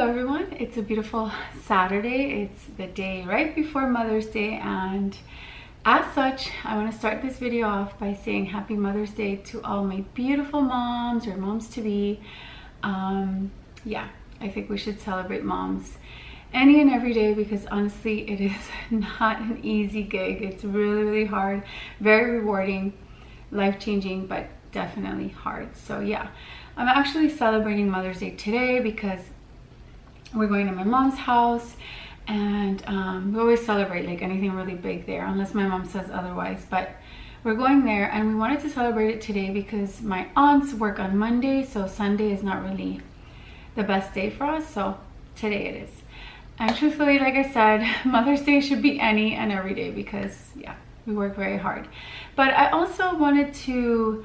Hello everyone, it's a beautiful Saturday. It's the day right before Mother's Day, and as such I want to start this video off by saying happy Mother's Day to all my beautiful moms or moms to be. Yeah, I think we should celebrate moms any and every day, because honestly it is not an easy gig. It's really hard, very rewarding, life-changing, but definitely hard. So yeah, I'm actually celebrating Mother's Day today because we're going to my mom's house, and we always celebrate like anything really big there unless my mom says otherwise, but we're going there and we wanted to celebrate it today because my aunts work on Monday, so Sunday is not really the best day for us, so today it is. And truthfully, like I said, Mother's Day should be any and every day because yeah, we work very hard. But I also wanted to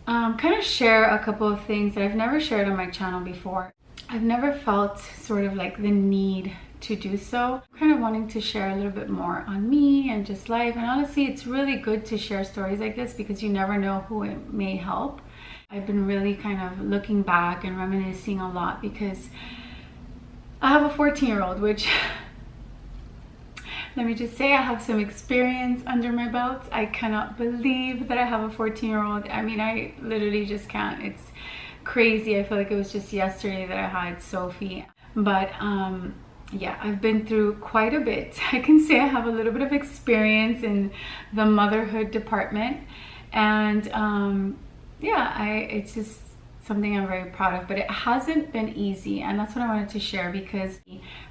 kind of share a couple of things that I've never shared on my channel before. I've never felt sort of like the need to do so. I'm kind of wanting to share a little bit more on me and just life. And honestly, it's really good to share stories like this because you never know who it may help. I've been really kind of looking back and reminiscing a lot because I have a 14-year-old, which let me just say I have some experience under my belt. I cannot believe that I have a 14-year-old. I mean, I literally just can't. It's crazy. I feel like it was just yesterday that I had Sophie. But yeah, I've been through quite a bit. I can say I have a little bit of experience in the motherhood department, and yeah, it's just something I'm very proud of, but it hasn't been easy, and that's what I wanted to share because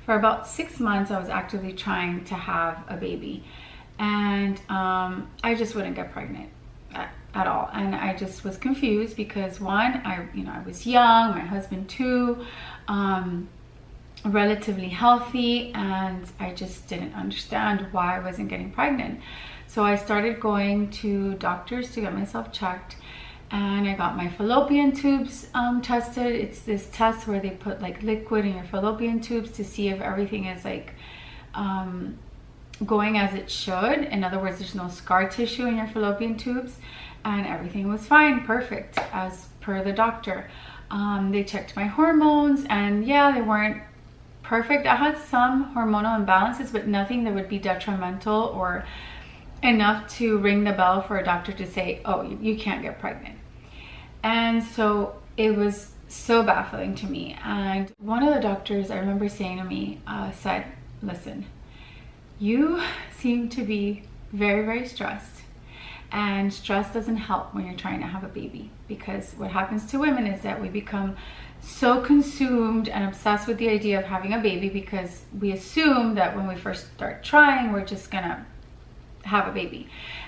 for about 6 months I was actively trying to have a baby, and I just wouldn't get pregnant at all. And I just was confused because one, I was young, my husband too, relatively healthy, and I just didn't understand why I wasn't getting pregnant. So I started going to doctors to get myself checked, and I got my fallopian tubes tested. It's this test where they put like liquid in your fallopian tubes to see if everything is like going as it should. In other words, there's no scar tissue in your fallopian tubes, and everything was fine, perfect, as per the doctor. They checked my hormones, and yeah, they weren't perfect. I had some hormonal imbalances, but nothing that would be detrimental or enough to ring the bell for a doctor to say, oh, you can't get pregnant. And so it was so baffling to me. And one of the doctors, I remember saying to me, said, listen, you seem to be very stressed, and stress doesn't help when you're trying to have a baby, because what happens to women is that we become so consumed and obsessed with the idea of having a baby because we assume that when we first start trying, we're just gonna have a baby.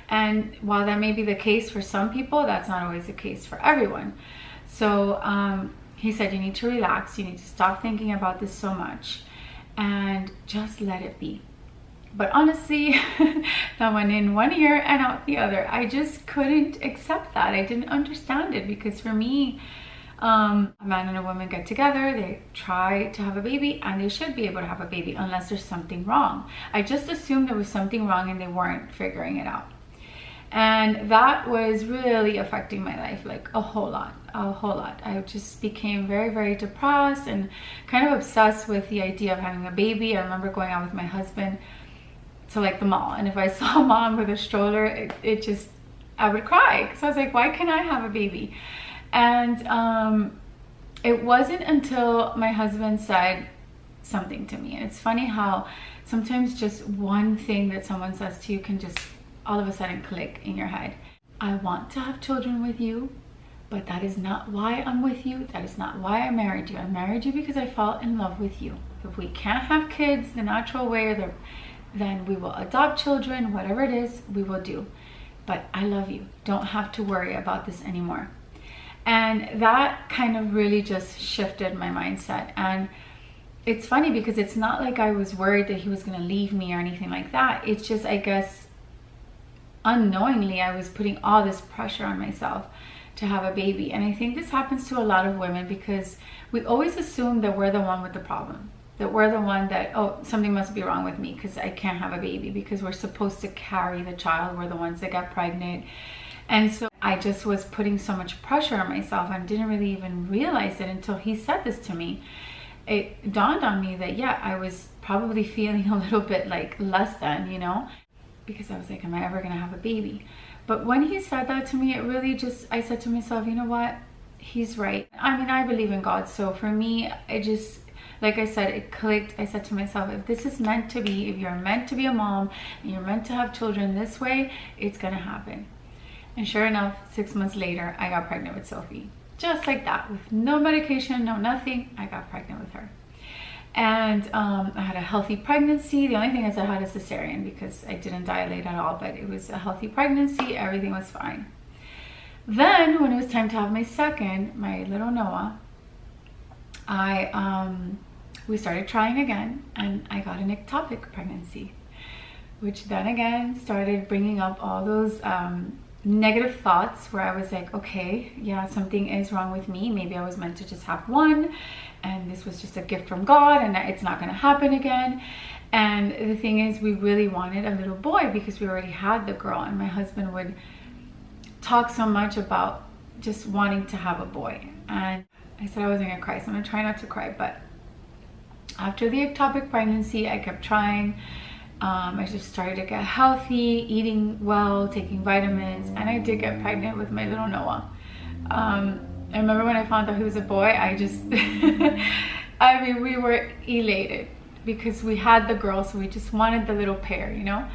And while that may be the case for some people, that's not always the case for everyone. So he said, you need to relax, you need to stop thinking about this so much and just let it be. But honestly, that went in one ear and out the other. I just couldn't accept that. I didn't understand it because for me, a man and a woman get together, they try to have a baby, and they should be able to have a baby unless there's something wrong. I just assumed there was something wrong and they weren't figuring it out. And that was really affecting my life, like a whole lot. I just became very depressed and kind of obsessed with the idea of having a baby. I remember going out with my husband to like the mall, and if I saw a mom with a stroller, it just, I would cry. So I was like, why can't I have a baby? And it wasn't until my husband said something to me, and it's funny how sometimes just one thing that someone says to you can just all of a sudden click in your head. I want to have children with you, but that is not why I'm with you. That is not why I married you. I married you because I fell in love with you. If we can't have kids the natural way, then we will adopt children, whatever it is, we will do. But I love you. Don't have to worry about this anymore. And that kind of really just shifted my mindset. And it's funny because it's not like I was worried that he was going to leave me or anything like that. It's just, I guess, unknowingly, I was putting all this pressure on myself to have a baby. And I think this happens to a lot of women because we always assume that we're the one with the problem. That we're the one that, oh, something must be wrong with me because I can't have a baby, because we're supposed to carry the child. We're the ones that got pregnant. And so I just was putting so much pressure on myself and didn't really even realize it until he said this to me. it dawned on me that, yeah, I was probably feeling a little bit like less than, you know, because I was like, am I ever gonna have a baby? But when he said that to me, it really just, I said to myself, you know what? He's right. I mean, I believe in God. So for me, it just, like I said, it clicked. I said to myself, if this is meant to be, if you're meant to be a mom and you're meant to have children this way, it's gonna happen. And sure enough, 6 months later, I got pregnant with Sophie. Just like that, with no medication, no nothing, I got pregnant with her. And I had a healthy pregnancy. The only thing is I had a cesarean because I didn't dilate at all, but it was a healthy pregnancy. Everything was fine. Then when it was time to have my second, my little Noah, we started trying again, and I got an ectopic pregnancy, which then again started bringing up all those negative thoughts where I was like, okay, yeah, something is wrong with me. Maybe I was meant to just have one, and this was just a gift from God, and it's not going to happen again. And the thing is, we really wanted a little boy because we already had the girl, and my husband would talk so much about just wanting to have a boy. And I said I wasn't going to cry, so I'm going to try not to cry. But after the ectopic pregnancy, I kept trying. I just started to get healthy, eating well, taking vitamins, and I did get pregnant with my little Noah. I remember when I found out he was a boy, I just, I mean, we were elated because we had the girl, so we just wanted the little pair, you know?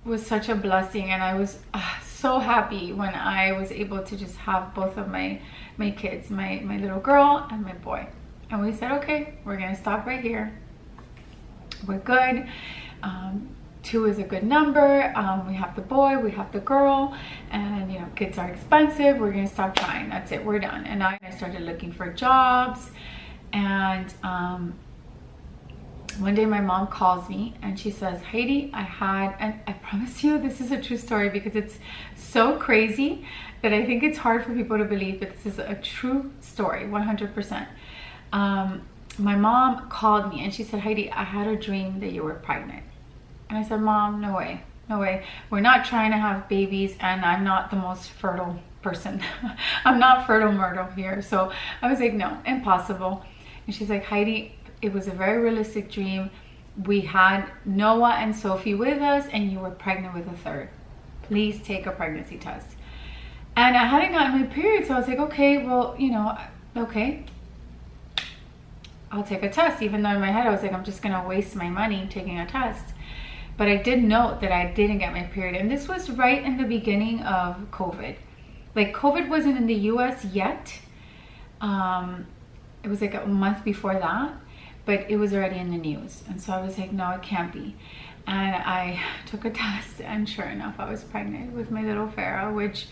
It was such a blessing, and I was so happy when I was able to just have both of my kids, my little girl and my boy. And we said, okay, we're gonna stop right here. We're good. 2 is a good number. We have the boy, we have the girl, and you know, kids are expensive. We're gonna stop trying. That's it, we're done. And I started looking for jobs, and one day my mom calls me and she says, Heidi, and I promise you this is a true story because it's so crazy that I think it's hard for people to believe, but this is a true story, 100%. My mom called me and she said, Heidi, I had a dream that you were pregnant. And I said, Mom, no way, no way. We're not trying to have babies, and I'm not the most fertile person. I'm not fertile Myrtle here. So I was like, no, impossible. And she's like, Heidi, it was a very realistic dream. We had Noah and Sophie with us, and you were pregnant with a third. Please take a pregnancy test. And I hadn't gotten my period, so I was like, okay, well, you know, okay, I'll take a test. Even though in my head I was like, I'm just gonna waste my money taking a test. But I did note that I didn't get my period, and this was right in the beginning of COVID. Like, COVID wasn't in the US yet. It was like a month before that, but it was already in the news. And so I was like, no, it can't be. And I took a test, and sure enough, I was pregnant with my little Farah, which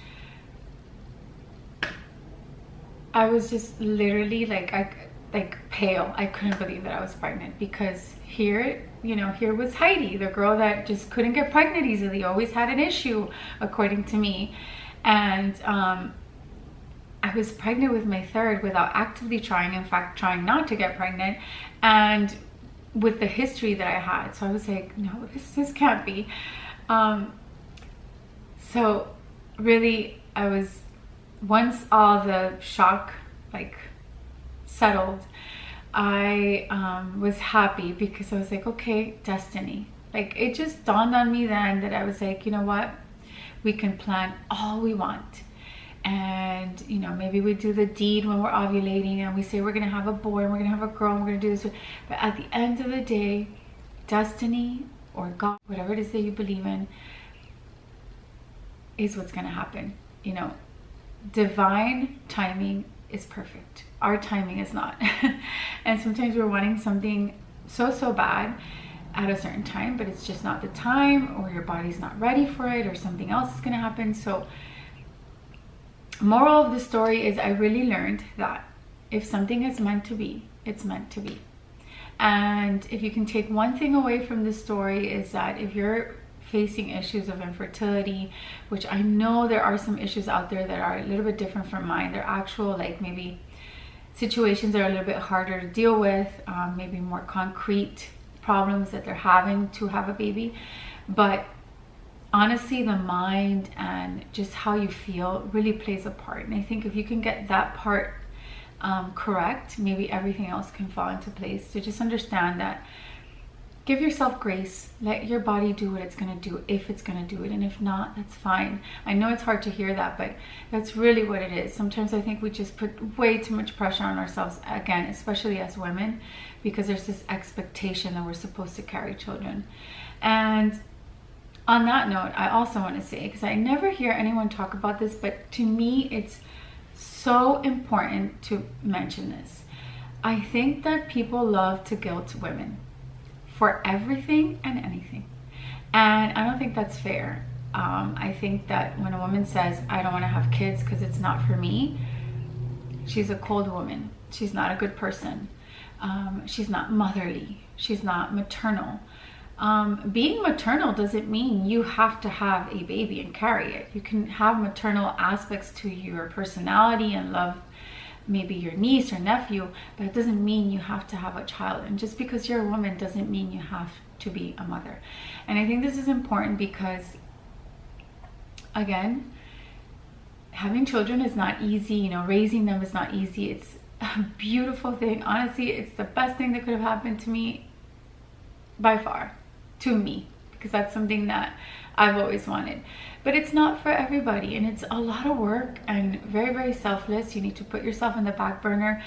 I was just literally like pale. I couldn't believe that I was pregnant, because here, you know, here was Heidi, the girl that just couldn't get pregnant easily, always had an issue according to me. And I was pregnant with my third without actively trying, in fact trying not to get pregnant, and with the history that I had. So I was like, no, this can't be. So really, I was, once all the shock like settled, I was happy, because I was like, okay, destiny. Like, it just dawned on me then that I was like, you know what, we can plan all we want, and you know, maybe we do the deed when we're ovulating and we say we're gonna have a boy and we're gonna have a girl and we're gonna do this, but at the end of the day, destiny or God, whatever it is that you believe in, is what's gonna happen. You know, divine timing is perfect. Our timing is not. And sometimes we're wanting something so bad at a certain time, but it's just not the time, or your body's not ready for it, or something else is going to happen. So moral of the story is, I really learned that if something is meant to be, it's meant to be. And if you can take one thing away from this story, is that if you're facing issues of infertility, which I know there are some issues out there that are a little bit different from mine, they're actual, like, maybe situations that are a little bit harder to deal with, maybe more concrete problems that they're having to have a baby. But honestly, the mind and just how you feel really plays a part. And I think if you can get that part correct, maybe everything else can fall into place. So just understand that. Give yourself grace. Let your body do what it's going to do, if it's going to do it. And if not, that's fine. I know it's hard to hear that, but that's really what it is. Sometimes I think we just put way too much pressure on ourselves, again, especially as women, because there's this expectation that we're supposed to carry children. And on that note, I also want to say, because I never hear anyone talk about this, but to me, it's so important to mention this. I think that people love to guilt women for everything and anything. And I don't think that's fair. I think that when a woman says, I don't want to have kids because it's not for me, she's a cold woman. She's not a good person. She's not motherly. She's not maternal. Being maternal doesn't mean you have to have a baby and carry it. You can have maternal aspects to your personality and love maybe your niece or nephew, but it doesn't mean you have to have a child. And just because you're a woman doesn't mean you have to be a mother. And I think this is important because, again, having children is not easy. You know, raising them is not easy. It's a beautiful thing. Honestly, it's the best thing that could have happened to me by far, to me, because that's something that I've always wanted. But it's not for everybody, and it's a lot of work and very, very selfless. You need to put yourself in the back burner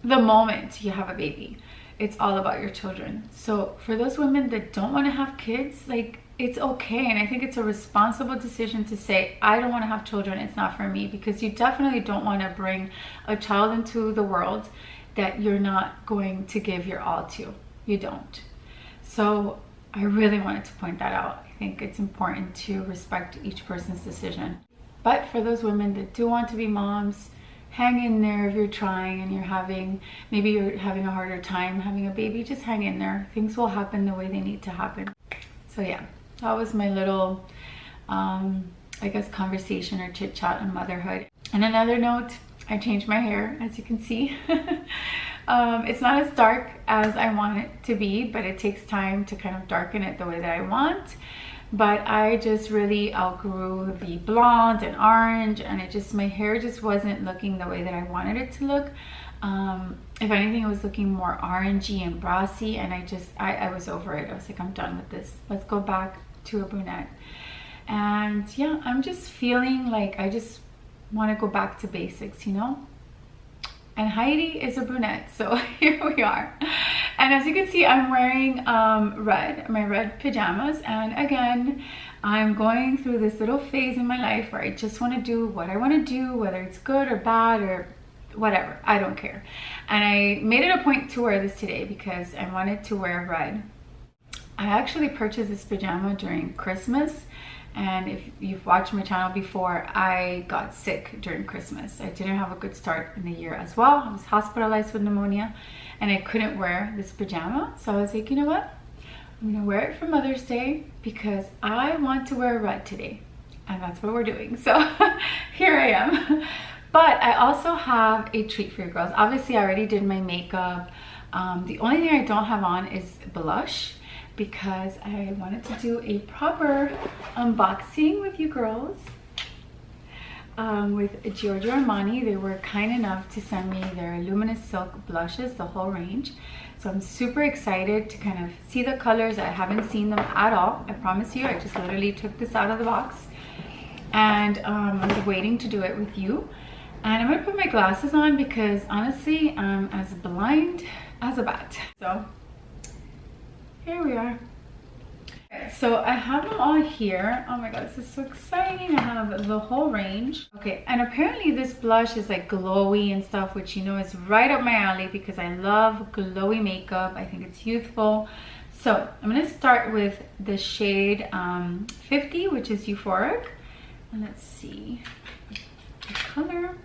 the moment you have a baby. It's all about your children. So for those women that don't want to have kids, like, it's okay. And I think it's a responsible decision to say, I don't want to have children, it's not for me, because you definitely don't want to bring a child into the world that you're not going to give your all to. You don't. So I really wanted to point that out. I think it's important to respect each person's decision. But for those women that do want to be moms, hang in there. If you're trying and maybe you're having a harder time having a baby, just hang in there. Things will happen the way they need to happen. So yeah, that was my little, I guess, conversation or chit chat on motherhood. And another note, I changed my hair, as you can see. It's not as dark as I want it to be, but it takes time to kind of darken it the way that I want. But I just really outgrew the blonde and orange, and my hair just wasn't looking the way that I wanted it to look. If anything, it was looking more orangey and brassy, and I was over it. I was like, I'm done with this. Let's go back to a brunette. And yeah, I'm just feeling like I just want to go back to basics, you know? And Heidi is a brunette, so here we are. And as you can see, I'm wearing my red pajamas. And again, I'm going through this little phase in my life where I just want to do what I want to do, whether it's good or bad or whatever. I don't care. And I made it a point to wear this today because I wanted to wear red. I actually purchased this pajama during Christmas. And if you've watched my channel before, I got sick during Christmas. I didn't have a good start in the year as well. I was hospitalized with pneumonia and I couldn't wear this pajama. So I was like, you know what? I'm gonna wear it for Mother's Day because I want to wear red today. And that's what we're doing. So here I am. But I also have a treat for you girls. Obviously, I already did my makeup. The only thing I don't have on is blush, because I wanted to do a proper unboxing with you girls with Giorgio Armani. They were kind enough to send me their luminous silk blushes, the whole range. So I'm super excited to kind of see the colors. I haven't seen them at all, I promise you. I just literally took this out of the box and I was waiting to do it with you. And I'm gonna put my glasses on because honestly, I'm as blind as a bat. So here we are. Okay, so I have them all here. Oh my god, this is so exciting. I have the whole range. Okay, and apparently this blush is like glowy and stuff, which you know is right up my alley because I love glowy makeup. I think it's youthful. So I'm gonna start with the shade 50, which is Euphoric. And let's see the color.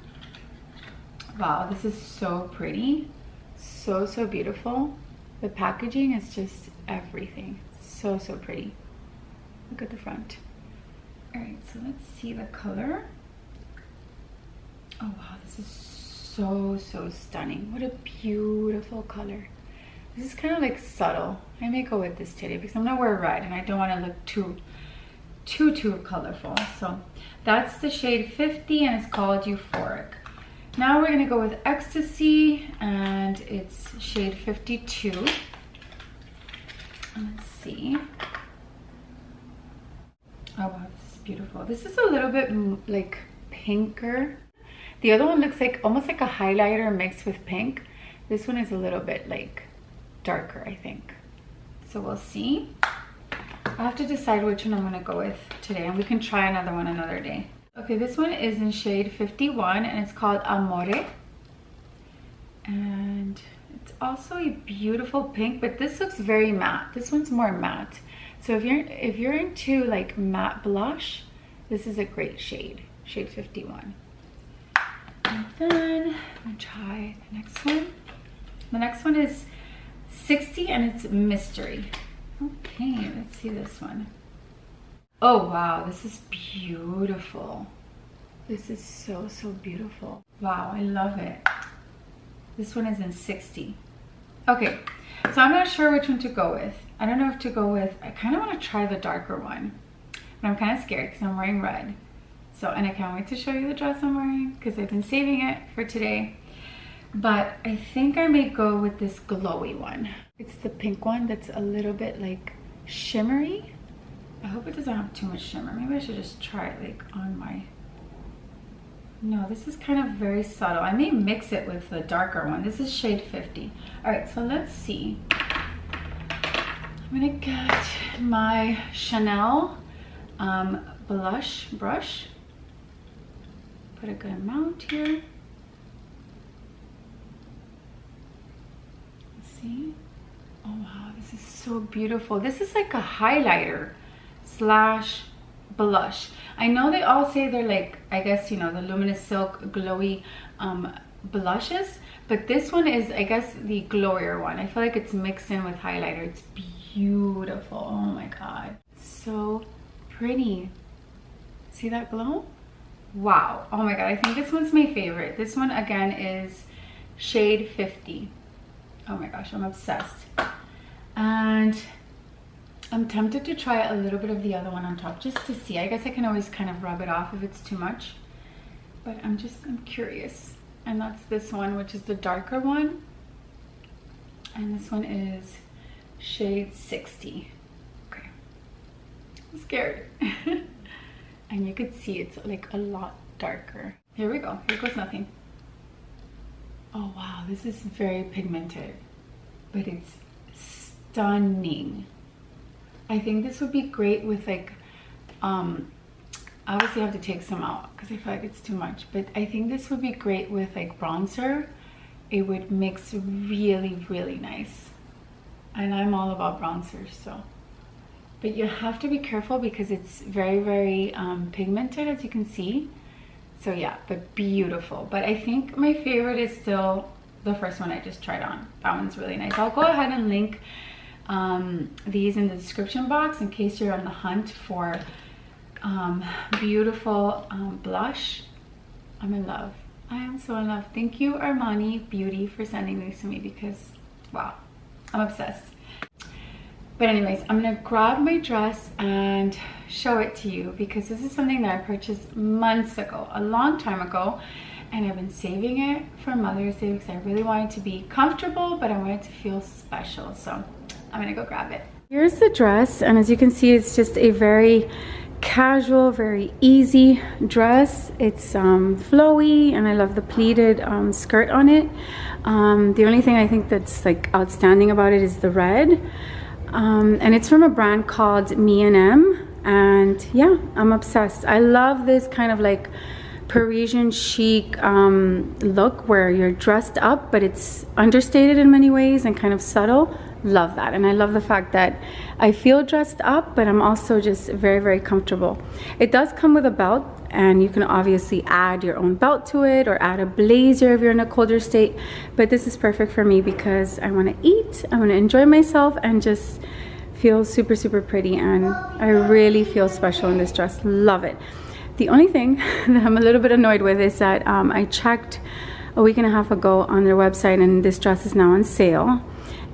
Wow, this is so pretty. So beautiful. The packaging is just everything. So pretty. Look at the front. All right, so let's see the color. Oh wow, this is so stunning. What a beautiful color. This is kind of like subtle. I may go with this today because I'm gonna wear red and I don't want to look too colorful. So that's the shade 50 and it's called Euphoric. Now we're gonna go with Ecstasy, and it's shade 52. Let's see. Oh wow, this is beautiful. This is a little bit like pinker. The other one looks like almost like a highlighter mixed with pink. This one is a little bit like darker, I think. So we'll see. I have to decide which one I'm gonna go with today, and we can try another one another day. Okay, this one is in shade 51, and it's called Amore. And it's also a beautiful pink, but this looks very matte. This one's more matte. So if you're into like matte blush, this is a great shade, shade 51. And then I'm gonna try the next one. The next one is 60, and it's Mystery. Okay, let's see this one. Oh wow, this is beautiful. This is so, so beautiful. Wow, I love it. This one is in 60. Okay, so I'm not sure which one to go with. I don't know if to go with, I kind of want to try the darker one, but I'm kind of scared because I'm wearing red. So, and I can't wait to show you the dress I'm wearing because I've been saving it for today. But I think I may go with this glowy one. It's the pink one that's a little bit like shimmery. I hope it doesn't have too much shimmer. Maybe I should just try it like on my... No, this is kind of very subtle. I may mix it with the darker one. This is shade 50. All right, so let's see. I'm gonna get my Chanel blush brush. Put a good amount here. Let's see. Oh wow, this is so beautiful. This is like a highlighter slash blush. I know they all say they're like, I guess, you know, the luminous silk glowy blushes, but this one is, I guess, the glowier one. I feel like it's mixed in with highlighter. It's beautiful. Oh my god, so pretty. See that glow? Wow. Oh my god, I think this one's my favorite. This one again is shade 50. Oh my gosh, I'm obsessed. And I'm tempted to try a little bit of the other one on top just to see. I guess I can always kind of rub it off if it's too much, but I'm curious. And that's this one, which is the darker one, and this one is shade 60. Okay, I'm scared. And you could see it's like a lot darker. Here we go. Here goes nothing. Oh wow, this is very pigmented, but it's stunning. I think this would be great with like, obviously I have to take some out because I feel like it's too much, but I think this would be great with like bronzer. It would mix really, really nice. And I'm all about bronzers, so. But you have to be careful because it's very, very pigmented, as you can see. So yeah, but beautiful. But I think my favorite is still the first one I just tried on. That one's really nice. I'll go ahead and link these in the description box in case you're on the hunt for beautiful blush. I'm in love. I am so in love. Thank you, Armani Beauty, for sending these to me because wow, I'm obsessed. But anyways, I'm gonna grab my dress and show it to you because this is something that I purchased months ago, a long time ago, and I've been saving it for Mother's Day because I really wanted to be comfortable, but I wanted to feel special. So I'm gonna go grab it. Here's the dress, and as you can see, it's just a very casual, very easy dress. It's flowy, and I love the pleated skirt on it. The only thing I think that's like outstanding about it is the red. And it's from a brand called Me&M, and yeah, I'm obsessed. I love this kind of like Parisian chic look where you're dressed up, but it's understated in many ways and kind of subtle. Love that. And I love the fact that I feel dressed up, but I'm also just very, very comfortable. It does come with a belt, and you can obviously add your own belt to it or add a blazer if you're in a colder state, but this is perfect for me because I want to eat, I want to enjoy myself, and just feel super, super pretty. And I really feel special in this dress. Love it. The only thing that I'm a little bit annoyed with is that I checked a week and a half ago on their website, and this dress is now on sale.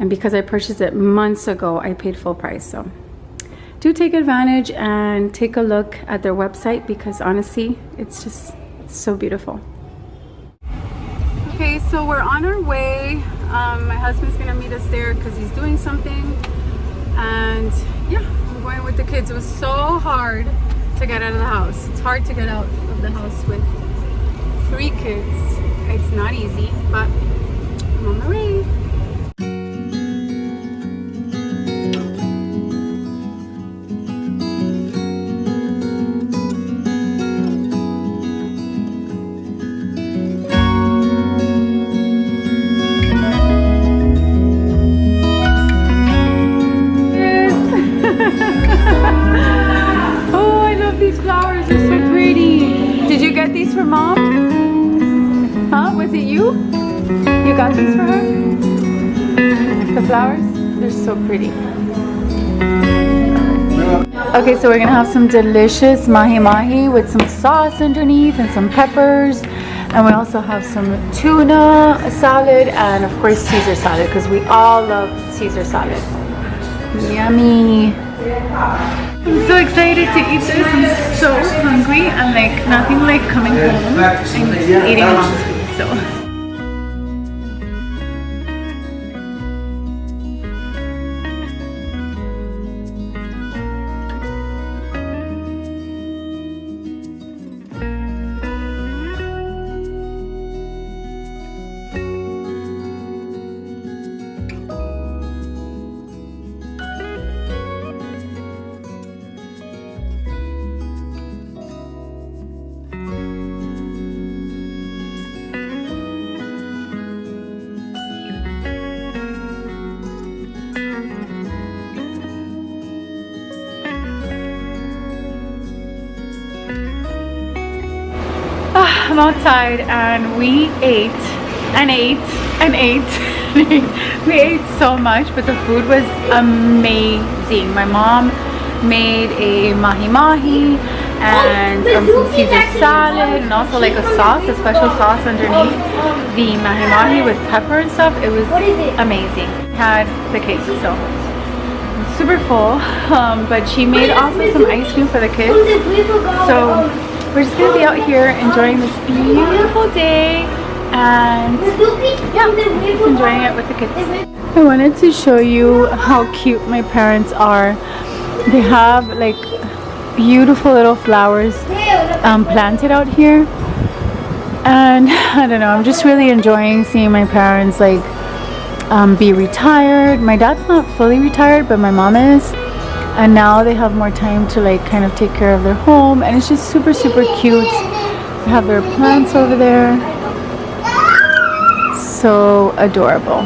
And because I purchased it months ago, I paid full price. So do take advantage and take a look at their website because honestly, it's just so beautiful. Okay, so we're on our way. My husband's gonna meet us there because he's doing something. And yeah, I'm going with the kids. It was so hard to get out of the house. It's hard to get out of the house with 3 kids. It's not easy, but I'm on my way. Oh, I love these flowers. They're so pretty. Did you get these for Mom? Huh? Was it you? You got these for her? The flowers? They're so pretty. Okay, so we're gonna have some delicious mahi-mahi with some sauce underneath and some peppers. And we also have some tuna salad and of course Caesar salad because we all love Caesar salad. Yummy. I'm so excited to eat this. I'm so hungry and like nothing like coming home and eating Mom's food. So. I'm outside and we ate and ate and ate. We ate so much, but the food was amazing. My mom made a mahi-mahi and some Caesar salad and also like a sauce, a special sauce underneath the mahi-mahi with pepper and stuff. It was amazing. Had the cake, so I'm super full, but she made also some ice cream for the kids. So we're just gonna be out here enjoying this beautiful day and yeah, just enjoying it with the kids. I wanted to show you how cute my parents are. They have like beautiful little flowers planted out here, and I don't know, I'm just really enjoying seeing my parents like be retired. My dad's not fully retired, but my mom is. And now they have more time to like kind of take care of their home, and it's just super super cute. They have their plants over there, so adorable.